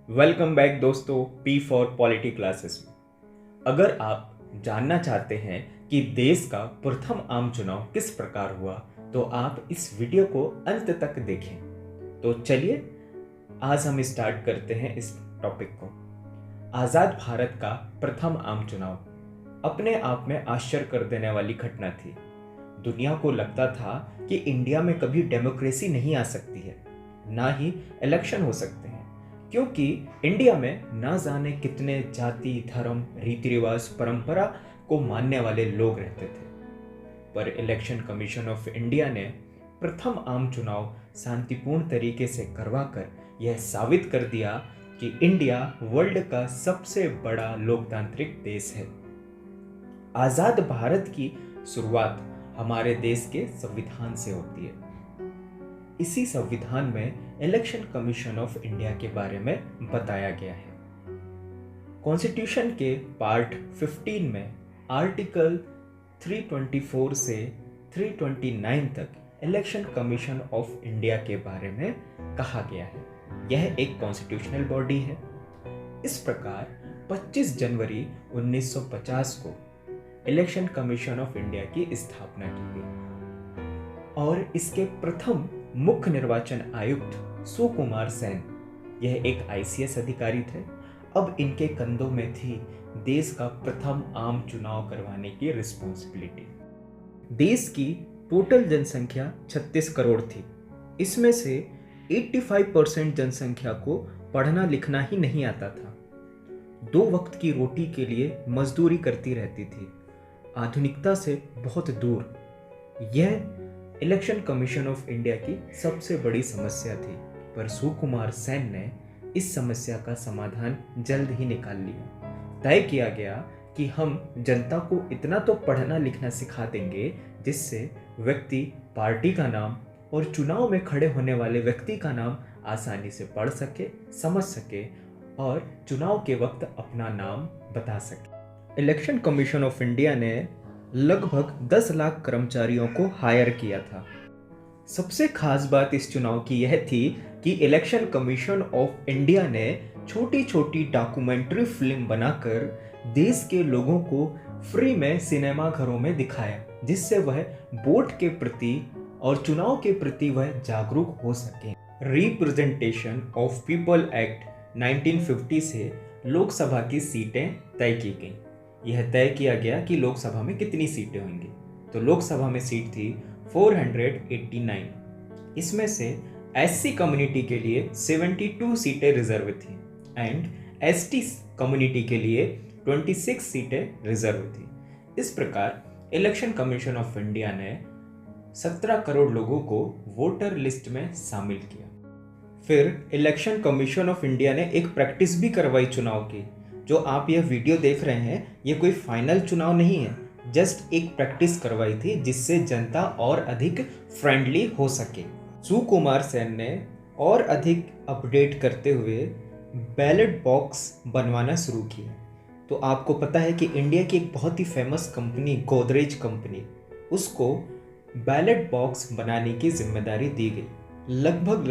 Welcome back दोस्तों P for polity classes में। अगर आप जानना चाहते हैं कि देश का प्रथम आम चुनाव किस प्रकार हुआ तो आप इस वीडियो को अंत तक देखें। तो चलिए आज हम स्टार्ट करते हैं इस टॉपिक को। आज़ाद भारत का प्रथम आम चुनाव अपने आप में आश्चर्य कर देने वाली घटना थी। दुनिया को लगता था कि इंडिया में कभी डेमोक्रेसी नहीं आ सकती है, ना ही इलेक्शन हो सकते हैं, क्योंकि इंडिया में ना जाने कितने जाति, धर्म, रीति रिवाज, परंपरा को मानने वाले लोग रहते थे। पर इलेक्शन कमीशन ऑफ इंडिया ने प्रथम आम चुनाव शांतिपूर्ण तरीके से करवाकर यह साबित कर दिया कि इंडिया वर्ल्ड का सबसे बड़ा लोकतांत्रिक देश है। आजाद भारत की शुरुआत हमारे देश के संविधान से होती है। इसी संविधान में इलेक्शन कमीशन ऑफ इंडिया के बारे में बताया गया है। कॉन्स्टिट्यूशन के पार्ट 15 में आर्टिकल 324 से 329 तक इलेक्शन कमीशन ऑफ इंडिया के बारे में कहा गया है। यह एक कॉन्स्टिट्यूशनल बॉडी है। इस प्रकार 25 जनवरी 1950 को इलेक्शन कमीशन ऑफ इंडिया की स्थापना की गई और इसके प्रथम मुख्य निर्वाचन आयुक्त सुकुमार सेन, यह एक आईसीएस अधिकारी थे। अब इनके कंधों में थी देश का प्रथम आम चुनाव करवाने की रिस्पॉन्सिबिलिटी। देश की टोटल जनसंख्या 36 करोड़ थी। इसमें से 85% जनसंख्या को पढ़ना लिखना ही नहीं आता था। 2 वक्त की रोटी के लिए मजदूरी करती रहती थी। आधुनिकता से बहुत दूर। यह इलेक्शन कमीशन ऑफ इंडिया की सबसे बड़ी समस्या थी, पर सुकुमार सेन ने इस समस्या का समाधान जल्द ही निकाल लिया। तय किया गया कि हम जनता को इतना तो पढ़ना लिखना सिखा देंगे जिससे व्यक्ति पार्टी का नाम और चुनाव में खड़े होने वाले व्यक्ति का नाम आसानी से पढ़ सके, समझ सके और चुनाव के वक्त अपना नाम बता सके। इलेक्शन कमीशन ऑफ इंडिया ने लगभग 10 लाख कर्मचारियों को हायर किया था। सबसे खास बात इस चुनाव की यह थी कि इलेक्शन कमीशन ऑफ इंडिया ने छोटी छोटी डॉक्यूमेंट्री फिल्म बनाकर देश के लोगों को फ्री में सिनेमा घरों में दिखाया, जिससे वह वोट के प्रति और चुनाव के प्रति वह जागरूक हो सके। रिप्रेजेंटेशन ऑफ पीपल एक्ट 1950 से लोकसभा की सीटें तय की गई। यह तय किया गया कि लोकसभा में कितनी सीटें होंगी। तो लोकसभा में सीट थी 489। इसमें से एससी कम्युनिटी के लिए 72 सीटें रिजर्व थी एंड एसटी कम्युनिटी के लिए 26 सीटें रिजर्व थी। इस प्रकार इलेक्शन कमीशन ऑफ इंडिया ने 17 करोड़ लोगों को वोटर लिस्ट में शामिल किया। फिर इलेक्शन कमीशन ऑफ इंडिया ने एक प्रैक्टिस भी करवाई चुनाव की। जो आप यह वीडियो देख रहे हैं, ये कोई फाइनल चुनाव नहीं है, जस्ट एक प्रैक्टिस करवाई थी जिससे जनता और अधिक फ्रेंडली हो सके। सुकुमार सेन ने और अधिक अपडेट करते हुए बैलेट बॉक्स बनवाना शुरू किया। तो आपको पता है कि इंडिया की एक बहुत ही फेमस कंपनी गोदरेज कंपनी, उसको बैलेट बॉक्स बनाने की जिम्मेदारी दी गई। लगभग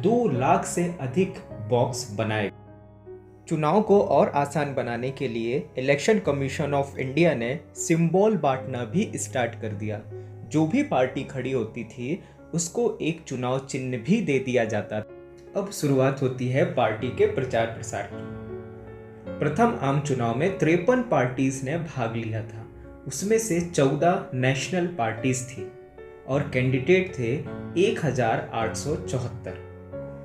2 लाख से अधिक बॉक्स बनाए। चुनाव को और आसान बनाने के लिए इलेक्शन कमीशन ऑफ इंडिया ने सिंबल बांटना भी स्टार्ट कर दिया। जो भी पार्टी खड़ी होती थी उसको एक चुनाव चिन्ह भी दे दिया जाता था। अब शुरुआत होती है पार्टी के प्रचार प्रसार की। प्रथम आम चुनाव में 53 पार्टीज ने भाग लिया था। उसमें से 14 नेशनल पार्टीज थी और कैंडिडेट थे 1874।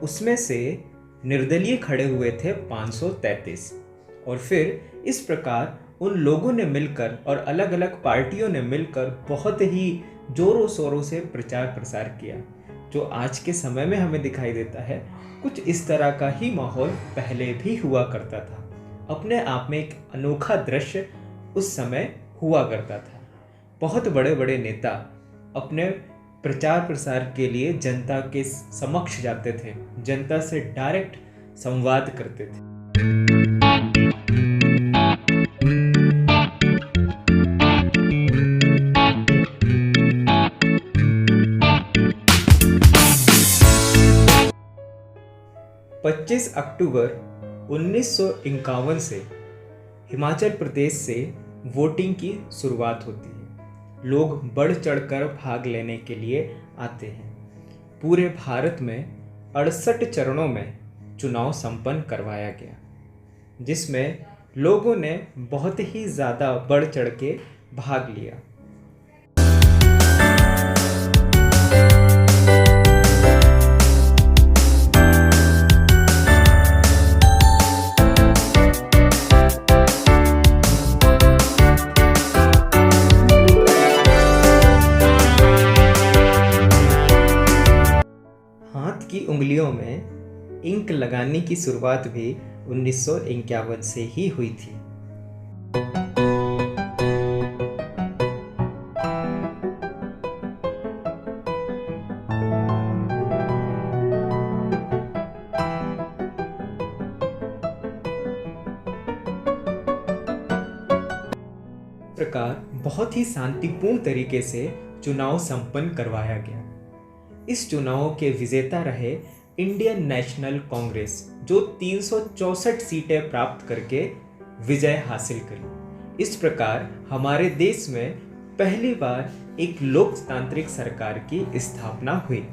उसमें से निर्दलीय खड़े हुए थे 533। और फिर इस प्रकार उन लोगों ने मिलकर और अलग अलग पार्टियों ने मिलकर बहुत ही जोरों शोरों से प्रचार प्रसार किया, जो आज के समय में हमें दिखाई देता है। कुछ इस तरह का ही माहौल पहले भी हुआ करता था। अपने आप में एक अनोखा दृश्य उस समय हुआ करता था। बहुत बड़े बड़े नेता अपने प्रचार प्रसार के लिए जनता के समक्ष जाते थे, जनता से डायरेक्ट संवाद करते थे। 26 अक्टूबर 1951 से हिमाचल प्रदेश से वोटिंग की शुरुआत होती है। लोग बढ़ चढ़कर भाग लेने के लिए आते हैं। पूरे भारत में 68 चरणों में चुनाव संपन्न करवाया गया, जिसमें लोगों ने बहुत ही ज़्यादा बढ़ चढ़ के भाग लिया। हाथ की उंगलियों में इंक लगाने की शुरुआत भी 1951 से ही हुई थी। प्रकार बहुत ही शांतिपूर्ण तरीके से चुनाव संपन्न करवाया गया। इस चुनाव के विजेता रहे इंडियन नेशनल कांग्रेस, जो 364 सीटें प्राप्त करके विजय हासिल करी। इस प्रकार हमारे देश में पहली बार एक लोकतांत्रिक सरकार की स्थापना हुई।